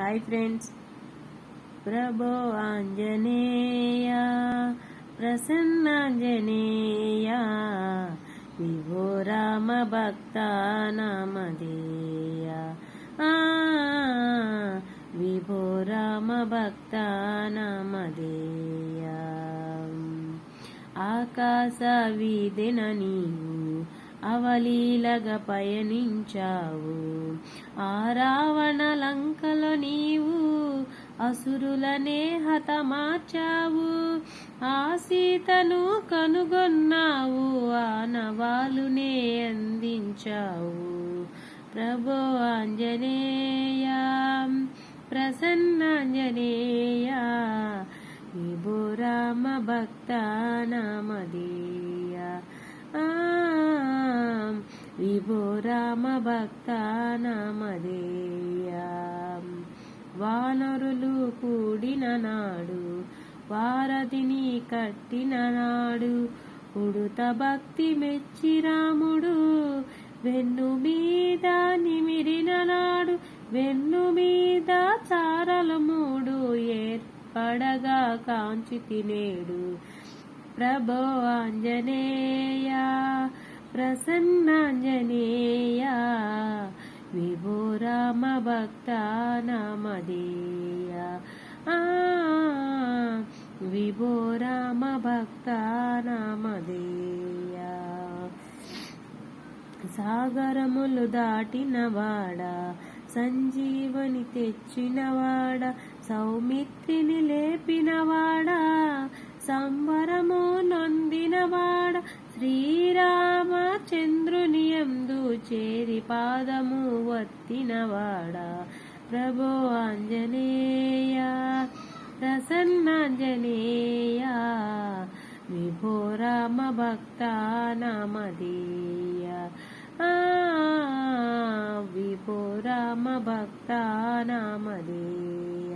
Hi friends. ప్రభో ఆంజనేయ ప్రసన్నాంజనేయ విభో రామ భక్త నామధేయ విభో రామ భక్త నామధేయ. ఆకాశ వీధిన నీవు అవలీలగా పయనించావు, ఆ రావణ లంకలో నీవు అసురులనే హతమార్చావు. ఆ సీతను కనుగొన్నావు, ఆ నవాలునే అందించావు. ప్రభో ఆంజనేయ ప్రసన్నాంజనేయ విభో రామ భక్త నామధేయ విభో రామ భక్త నామధేయ. వానరులు కూడిన నాడు, వారధిని కట్టిన నాడు, ఉడుత భక్తి మెచ్చి రాముడు వెన్ను మీద నిమిరిన నాడు. వెన్ను మీద చారల మూడు ఏర్పడగా కాంచి నేడు. ప్రభో ఆంజనేయ ప్రసన్నాంజనేయ విభో రామ భక్త నామధేయ విభో రామ భక్త నామధేయ. సాగరములు దాటినవాడా, సంజీవని తెచ్చినవాడా, సౌమిత్రిని లేపినవాడా, సంబరము నొందినవాడ, శ్రీరామచంద్రుని యందు చేరి పాదము వత్తినవాడా. ప్రభో ఆంజనేయ ప్రసన్నాంజనేయ విభో రామ భక్త నామధేయ విభో రామ భక్త నామధేయ.